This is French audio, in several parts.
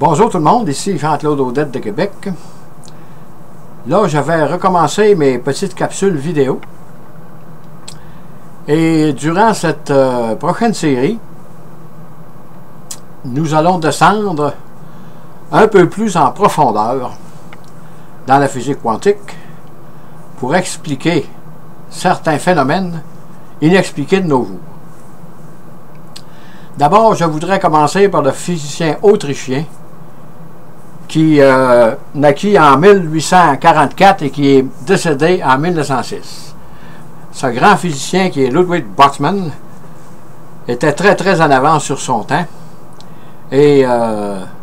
Bonjour tout le monde, ici Jean-Claude Audette de Québec. Là, je vais recommencer mes petites capsules vidéo. Et durant cette prochaine série, nous allons descendre un peu plus en profondeur dans la physique quantique pour expliquer certains phénomènes inexpliqués de nos jours. D'abord, je voudrais commencer par le physicien autrichien qui naquit en 1844 et qui est décédé en 1906. Ce grand physicien qui est Ludwig Boltzmann était très en avance sur son temps et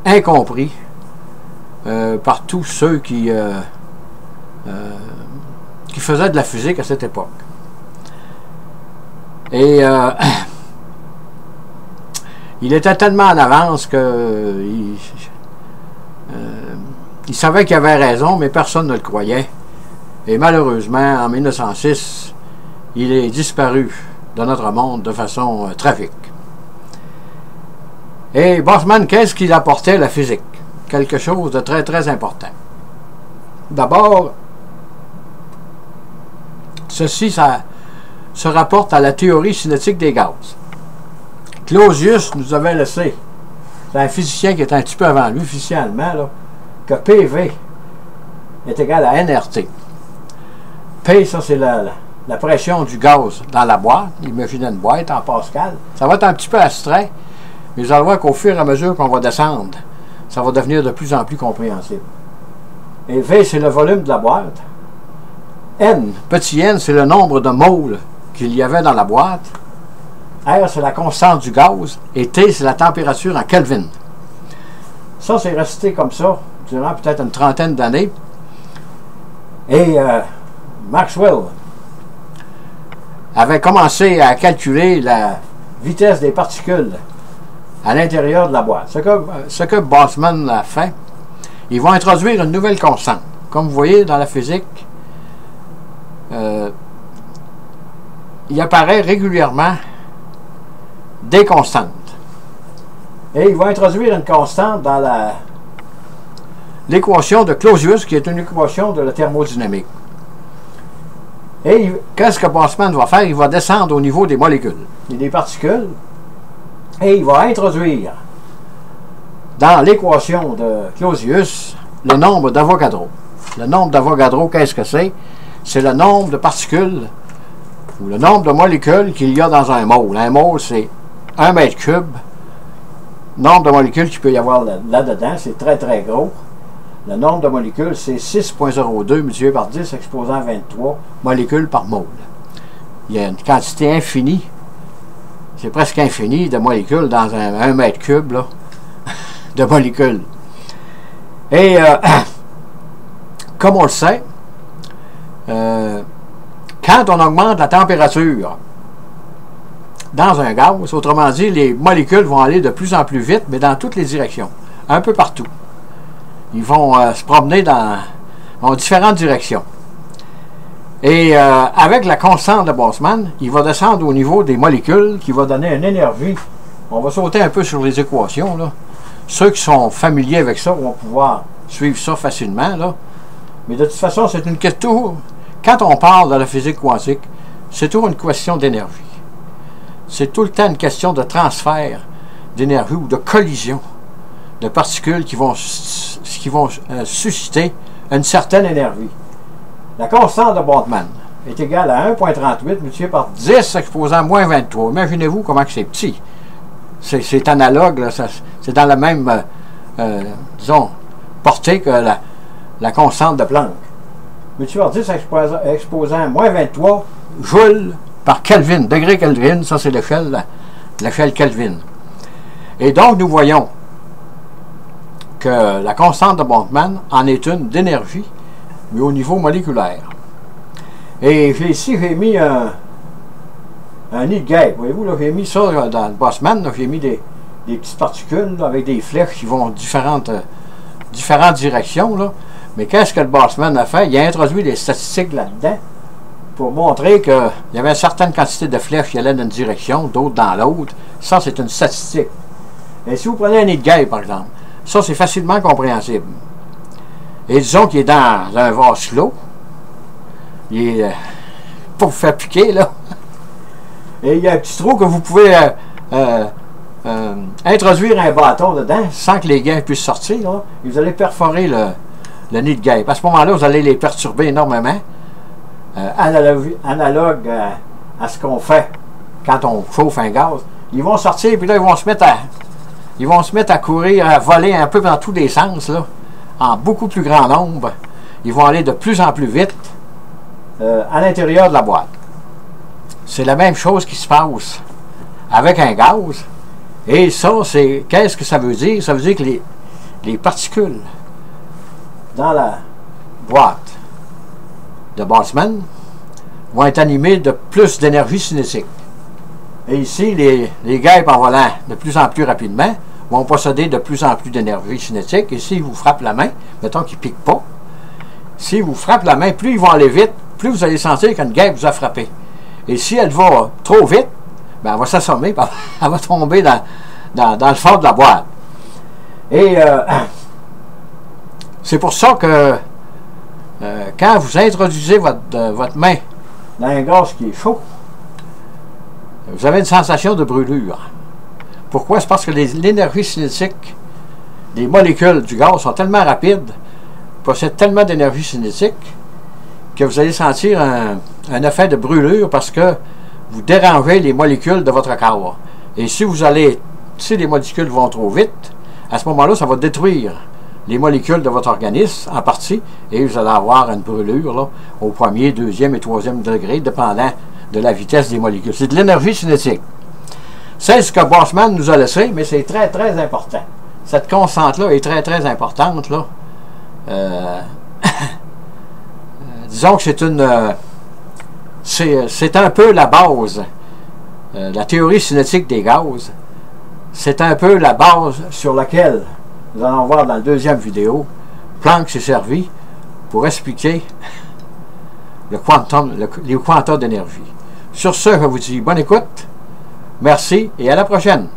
incompris par tous ceux qui faisaient de la physique à cette époque. Et il était tellement en avance que il savait qu'il avait raison, mais personne ne le croyait. Et malheureusement, en 1906, il est disparu de notre monde de façon tragique. Et Boltzmann, qu'est-ce qu'il apportait à la physique? Quelque chose de très important. D'abord, ceci, ça se rapporte à la théorie cinétique des gaz. Clausius nous avait laissé, c'est un physicien qui est un petit peu avant lui, physicien allemand, là, que PV est égal à NRT. P, ça c'est la pression du gaz dans la boîte. Imaginez une boîte en Pascal. Ça va être un petit peu abstrait, mais vous allez voir qu'au fur et à mesure qu'on va descendre, ça va devenir de plus en plus compréhensible. Et V, c'est le volume de la boîte. N, petit n, c'est le nombre de moles qu'il y avait dans la boîte. R, c'est la constante du gaz. Et T, c'est la température en Kelvin. Ça, c'est resté comme ça durant peut-être une trentaine d'années. Et Maxwell avait commencé à calculer la vitesse des particules à l'intérieur de la boîte. Ce que Boltzmann a fait, ils vont introduire une nouvelle constante. Comme vous voyez dans la physique, il apparaît régulièrement des constantes. Et ils vont introduire une constante dans l'équation de Clausius, qui est une équation de la thermodynamique. Et qu'est-ce que Boltzmann va faire? Il va descendre au niveau des molécules et des particules, et il va introduire dans l'équation de Clausius le nombre d'Avogadro. Le nombre d'Avogadro, qu'est-ce que c'est? C'est le nombre de particules ou le nombre de molécules qu'il y a dans un mole. Un mole, c'est 1 mètre cube. Nombre de molécules qu'il peut y avoir là-dedans, c'est très gros. Le nombre de molécules, c'est 6,02 multiplié par 10 exposant 23 molécules par mole. Il y a une quantité infinie, c'est presque infini de molécules dans un 1 mètre cube là, de molécules. Et comme on le sait, quand on augmente la température dans un gaz, autrement dit, les molécules vont aller de plus en plus vite, mais dans toutes les directions, un peu partout. Ils vont se promener dans différentes directions. Et avec la constante de Boltzmann, il va descendre au niveau des molécules, qui va donner une énergie. On va sauter un peu sur les équations, là. Ceux qui sont familiers avec ça vont pouvoir suivre ça facilement, là. Mais de toute façon, c'est une question. Quand on parle de la physique quantique, c'est toujours une question d'énergie. C'est tout le temps une question de transfert d'énergie ou de collision de particules qui vont susciter une certaine énergie. La constante de Boltzmann est égale à 1,38 multiplié par 10 exposant moins 23. Imaginez-vous comment c'est petit. C'est analogue, là, c'est dans la même, disons, portée que la constante de Planck. Multiplié par 10 exposant moins 23 joules par Kelvin, degré Kelvin, ça c'est l'échelle Kelvin. Et donc nous voyons que la constante de Boltzmann en est une d'énergie, mais au niveau moléculaire. Et ici j'ai mis un nid de guêpe, voyez-vous, là, j'ai mis ça dans le Boltzmann, j'ai mis des petites particules là, avec des flèches qui vont différentes directions, là. Mais qu'est-ce que le Boltzmann a fait? Il a introduit des statistiques là-dedans pour montrer qu'il y avait une certaine quantité de flèches qui allaient dans une direction, d'autres dans l'autre. Ça, c'est une statistique. Et si vous prenez un nid de guêpe, par exemple, Ça, c'est facilement compréhensible. Et disons qu'il est dans un vase clos. Il est pour vous faire piquer, là. Et il y a un petit trou que vous pouvez introduire un bâton dedans sans que les guêpes puissent sortir, là. Et vous allez perforer le nid de guêpe. À ce moment-là, vous allez les perturber énormément. Analogue à ce qu'on fait quand on chauffe un gaz. Ils vont sortir, puis là, ils vont se mettre à courir, à voler un peu dans tous les sens, là, en beaucoup plus grand nombre. Ils vont aller de plus en plus vite à l'intérieur de la boîte. C'est la même chose qui se passe avec un gaz. Et ça, c'est... Qu'est-ce que ça veut dire? Ça veut dire que les particules dans la boîte de Boltzmann vont être animées de plus d'énergie cinétique. Et ici, les guêpes en volant de plus en plus rapidement vont posséder de plus en plus d'énergie cinétique. Et s'ils vous frappent la main, mettons qu'ils ne piquent pas, s'ils vous frappent la main, plus ils vont aller vite, plus vous allez sentir qu'une guêpe vous a frappé. Et si elle va trop vite, ben elle va s'assommer, elle va tomber dans le fond de la boîte. Et c'est pour ça que quand vous introduisez votre main dans un gaz qui est chaud, vous avez une sensation de brûlure. Pourquoi? C'est parce que l'énergie cinétique des molécules du gaz sont tellement rapides, possèdent tellement d'énergie cinétique, que vous allez sentir un effet de brûlure parce que vous dérangez les molécules de votre corps. Et si les molécules vont trop vite, à ce moment-là, ça va détruire les molécules de votre organisme en partie, et vous allez avoir une brûlure là, au premier, deuxième et troisième degré, dépendant de la vitesse des molécules. C'est de l'énergie cinétique. C'est ce que Boltzmann nous a laissé, mais c'est très, très important. Cette constante-là est très, très importante, là. Disons que c'est un peu la base. La théorie cinétique des gaz, c'est un peu la base sur laquelle nous allons voir dans la deuxième vidéo. Planck s'est servi pour expliquer les quantas d'énergie. Sur ce, je vous dis bonne écoute, merci et à la prochaine.